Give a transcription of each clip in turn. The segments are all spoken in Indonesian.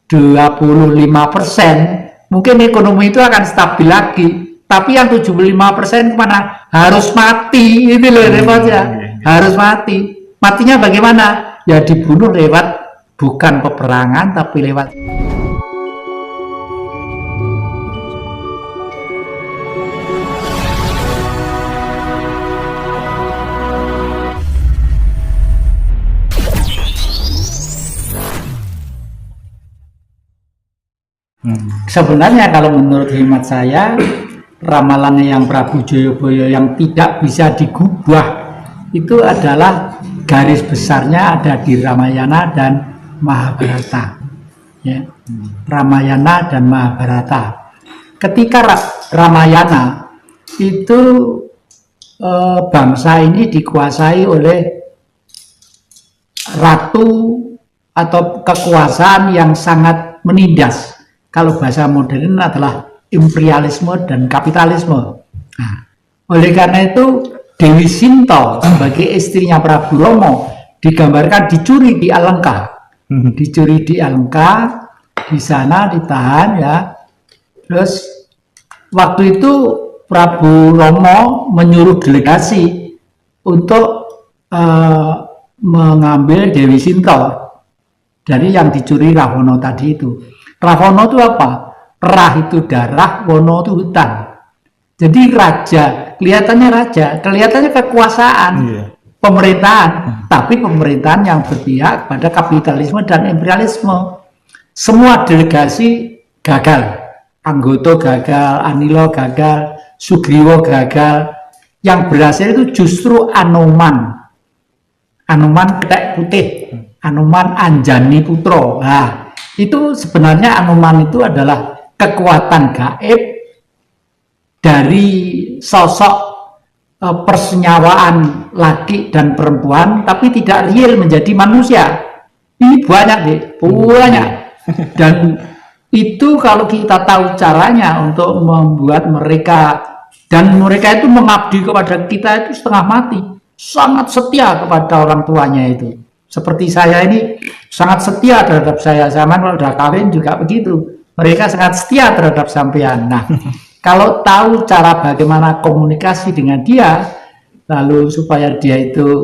25%, mungkin ekonomi itu akan stabil lagi. Tapi yang 75% kemana? Harus mati, itu loh repotnya. Harus mati. Matinya bagaimana? Ya dibunuh lewat bukan peperangan, tapi lewat sebenarnya kalau menurut hemat saya, ramalannya yang Prabu Jayabaya yang tidak bisa digubah itu adalah garis besarnya ada di Ramayana dan Mahabharata. Ya. Ramayana dan Mahabharata. Ketika Ramayana itu bangsa ini dikuasai oleh ratu atau kekuasaan yang sangat menindas. Kalau bahasa modern adalah imperialisme dan kapitalisme. Nah, oleh karena itu Dewi Sinta sebagai istrinya Prabu Rama digambarkan dicuri di Alengka. Dicuri di Alengka, di sana ditahan ya. Terus waktu itu Prabu Rama menyuruh delegasi untuk mengambil Dewi Sinta dari yang dicuri Rahwana tadi itu. Rahwana itu apa? Rah itu darah, Wono itu hutan. Jadi raja, kelihatannya kekuasaan, pemerintahan, tapi pemerintahan yang berpihak pada kapitalisme dan imperialisme. Semua delegasi gagal, Anggota gagal, Anila gagal, Sugriwa gagal. Yang berhasil itu justru Anoman Kethek Putih, Anoman Anjani Putra. Nah, itu sebenarnya Anoman itu adalah kekuatan gaib dari sosok persenyawaan laki dan perempuan, tapi tidak real menjadi manusia. Ini banyak deh, banyak. Dan itu kalau kita tahu caranya untuk membuat mereka, dan mereka itu mengabdi kepada kita itu setengah mati, sangat setia kepada orang tuanya itu. Seperti saya ini sangat setia terhadap saya, zaman kalau udah kawin juga begitu. Mereka sangat setia terhadap sampean. Nah, kalau tahu cara bagaimana komunikasi dengan dia, lalu supaya dia itu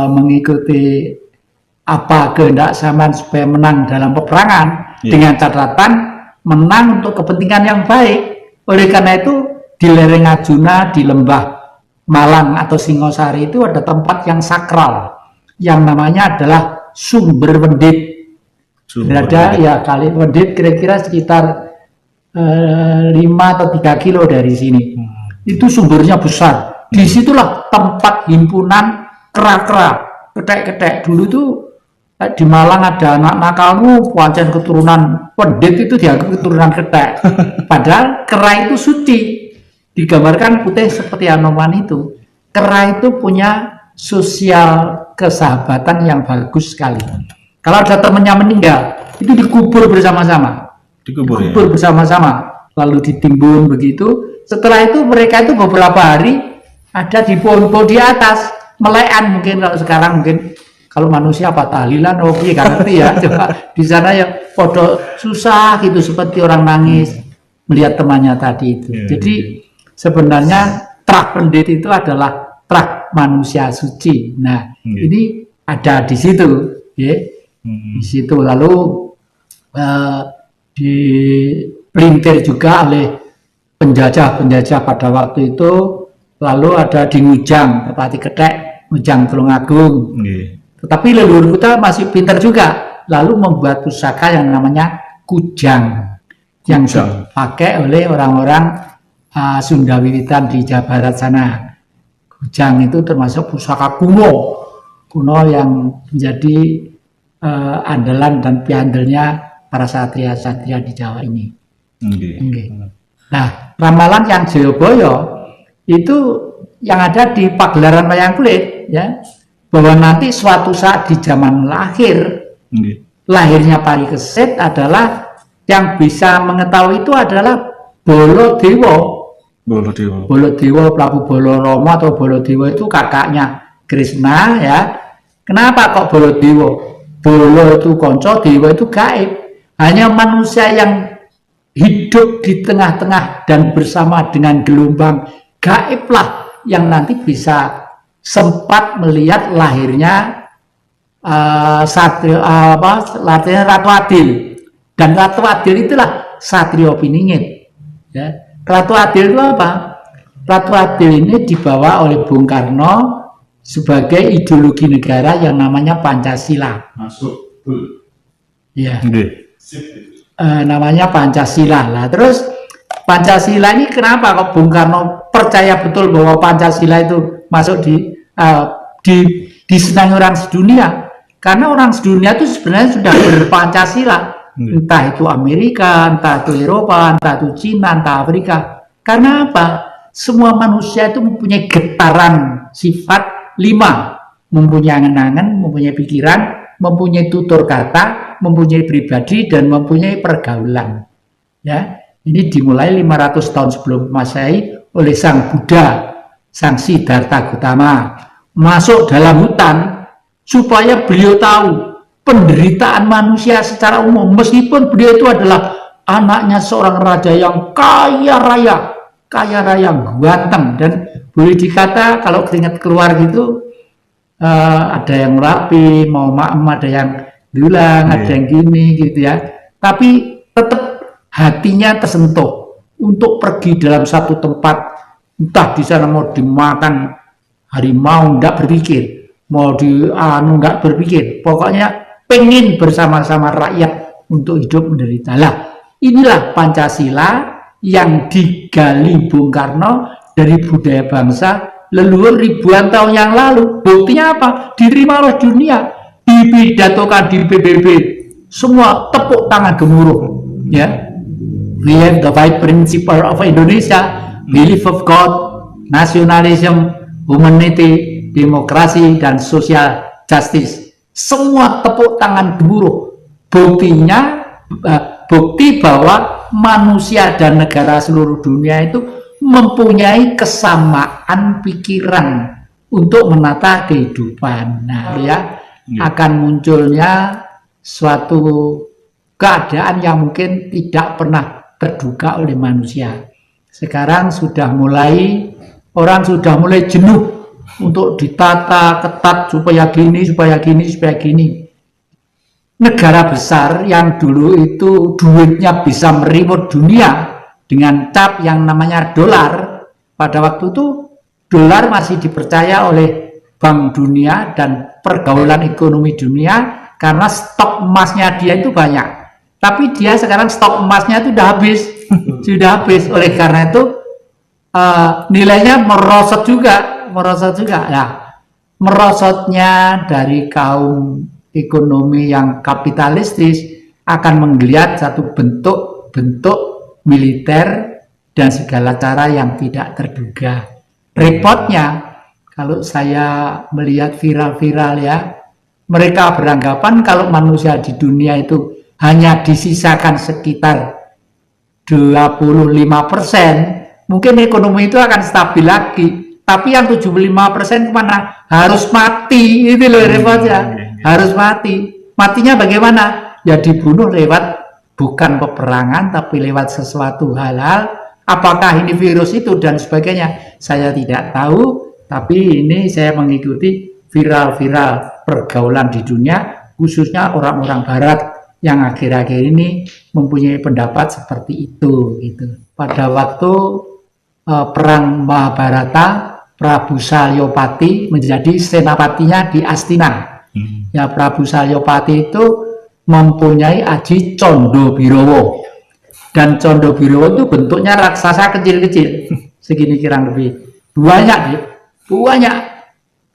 mengikuti apa kehendak sampean supaya menang dalam peperangan, dengan catatan menang untuk kepentingan yang baik. Oleh karena itu di lereng Arjuna, di lembah Malang atau Singosari itu ada tempat yang sakral, yang namanya adalah Sumber Wendit. Berada ya kali Wendit kira-kira sekitar 5 atau 3 kilo dari sini. Itu sumbernya besar. Disitulah tempat himpunan kera-kera, ketek-ketek. Dulu tuh di Malang ada anak nakalmu, pancen keturunan Wendit itu dianggap keturunan ketek. Padahal kera itu suci. Digambarkan putih seperti Anoman itu. Kera itu punya sosial kesahabatan yang bagus sekali. Kalau ada temannya meninggal, itu dikubur bersama-sama. Dikubur bersama-sama, lalu ditimbun begitu. Setelah itu mereka itu beberapa hari ada di pohon-pohon di atas, melekan mungkin kalau sekarang mungkin kalau manusia apa tahlilan, oke gak ngerti ya. Coba di sana ya foto susah gitu seperti orang nangis melihat temannya tadi itu. Jadi sebenarnya trah pendit itu adalah trah manusia suci. Nah, ini ada di situ, ya. Di situ lalu dipelintir juga oleh penjajah pada waktu itu. Lalu ada di Ngujang, Tepati Ketek, Ngujang Tulungagung. Tetapi leluhur kita masih pintar juga, lalu membuat pusaka yang namanya kujang, yang dipakai oleh orang-orang Sunda Wiwitan di Jawa Barat sana. Kujang itu termasuk pusaka kuno yang menjadi andalan dan piandelnya para satria-satria di Jawa ini. Nah, ramalan yang Jayabaya itu yang ada di pagelaran wayang kulit, ya, bahwa nanti suatu saat di zaman lahirnya Parikesit adalah yang bisa mengetahui itu adalah Baladewa. Baladewa, Prabu Balarama atau Baladewa itu kakaknya Krishna, ya. Kenapa kok Baladewa? Bala itu konco, dewa itu gaib. Hanya manusia yang hidup di tengah-tengah dan bersama dengan gelombang gaiblah yang nanti bisa sempat melihat lahirnya latihan Ratu Adil. Dan Ratu Adil itulah Satrio Piningit. Ya. Ratu Adil itu apa? Ratu Adil ini dibawa oleh Bung Karno sebagai ideologi negara yang namanya Pancasila. Masuk. Ya. Namanya Pancasila. Lah terus Pancasila ini kenapa kok Bung Karno percaya betul bahwa Pancasila itu masuk disenangi orang sedunia? Karena orang sedunia itu sebenarnya sudah berpancasila. Entah itu Amerika, entah itu Eropa, entah itu Cina, entah Afrika. Karena apa? Semua manusia itu mempunyai getaran sifat 5. Mempunyai angan-angan, mempunyai pikiran, mempunyai tutur kata, mempunyai pribadi, dan mempunyai pergaulan. Ya, ini dimulai 500 tahun sebelum Masehi oleh Sang Buddha, Sang Siddhartha Gautama, masuk dalam hutan supaya beliau tahu penderitaan manusia secara umum, meskipun beliau itu adalah anaknya seorang raja yang kaya raya ganteng, dan boleh dikata kalau keringat keluar gitu ada yang rapi, mau maem, ada yang dulang, ada yang gini gitu ya, tapi tetap hatinya tersentuh untuk pergi dalam satu tempat, entah di sana mau dimakan harimau, enggak berpikir, mau enggak berpikir, pokoknya pengen bersama-sama rakyat untuk hidup menderita. Lah, inilah Pancasila yang digali Bung Karno dari budaya bangsa leluhur ribuan tahun yang lalu. Buktinya apa? Diterima oleh dunia, dipidatokan di PBB, semua tepuk tangan gemuruh. Ya, we have the five principle of Indonesia: belief of God, nationalism, humanity, demokrasi, dan social justice. Semua tepuk tangan gemuruh. Buktinya, bukti bahwa manusia dan negara seluruh dunia itu mempunyai kesamaan pikiran untuk menata kehidupan. Nah, ya, akan munculnya suatu keadaan yang mungkin tidak pernah terduga oleh manusia. Sekarang orang sudah mulai jenuh untuk ditata ketat supaya gini, supaya gini, supaya gini. Negara besar yang dulu itu duitnya bisa merimut dunia dengan cap yang namanya dolar, pada waktu itu dolar masih dipercaya oleh Bank Dunia dan pergaulan ekonomi dunia karena stok emasnya dia itu banyak. Tapi dia sekarang stok emasnya itu sudah habis, sudah habis. Oleh karena itu nilainya merosot juga. Nah, merosotnya dari kaum ekonomi yang kapitalistis akan menggeliat satu bentuk militer dan segala cara yang tidak terduga. Repotnya, kalau saya melihat viral-viral ya, mereka beranggapan kalau manusia di dunia itu hanya disisakan sekitar 25%, mungkin ekonomi itu akan stabil lagi. Tapi yang 75% kemana? Harus mati, itu loh repotnya. Harus mati. Matinya bagaimana? Ya dibunuh lewat bukan peperangan, tapi lewat sesuatu hal-hal. Apakah ini virus itu dan sebagainya? Saya tidak tahu, tapi ini saya mengikuti viral-viral pergaulan di dunia, khususnya orang-orang Barat yang akhir-akhir ini mempunyai pendapat seperti itu. Gitu. Pada waktu perang Mahabharata, Prabu Salyopati menjadi senapatinya di Astina. Ya, Prabu Salyopati itu mempunyai aji Condobirowo, dan Condobirowo itu bentuknya raksasa kecil-kecil, segini kurang lebih. Banyak.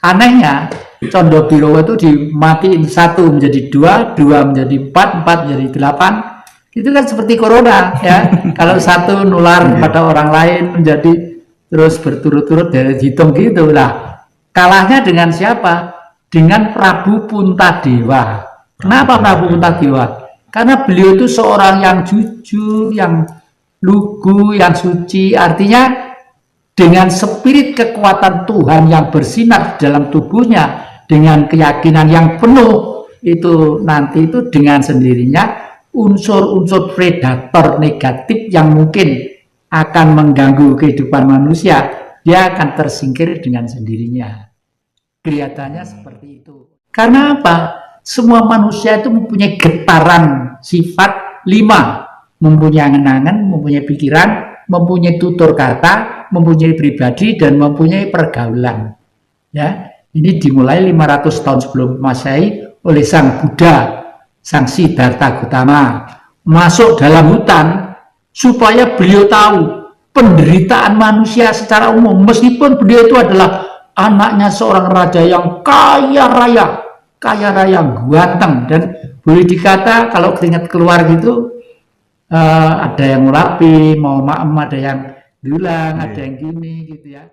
Anehnya Condobirowo itu dimatiin 1 menjadi 2, 2 menjadi 4, 4 menjadi 8. Itu kan seperti corona ya. Kalau satu nular pada orang lain menjadi terus berturut-turut dari hitung gitu lah. Kalahnya dengan siapa? Dengan Prabu Puntadewa. Kenapa Prabu Puntadewa? Karena beliau itu seorang yang jujur, yang lugu, yang suci. Artinya dengan spirit kekuatan Tuhan yang bersinar dalam tubuhnya, dengan keyakinan yang penuh, itu nanti itu dengan sendirinya unsur-unsur predator negatif yang mungkin akan mengganggu kehidupan manusia, dia akan tersingkir dengan sendirinya. Kelihatannya seperti itu. Karena apa? Semua manusia itu mempunyai getaran sifat 5. Mempunyai angan-angan, mempunyai pikiran, mempunyai tutur kata, mempunyai pribadi, dan mempunyai pergaulan. Ya, ini dimulai 500 tahun sebelum Masehi oleh Sang Buddha, Sang Siddhartha Gautama, masuk dalam hutan supaya beliau tahu penderitaan manusia secara umum, meskipun beliau itu adalah anaknya seorang raja yang kaya raya ganteng, dan boleh dikata kalau keringat keluar gitu ada yang ngurapi, mau maem, ada yang dulang, ada yang gini gitu ya.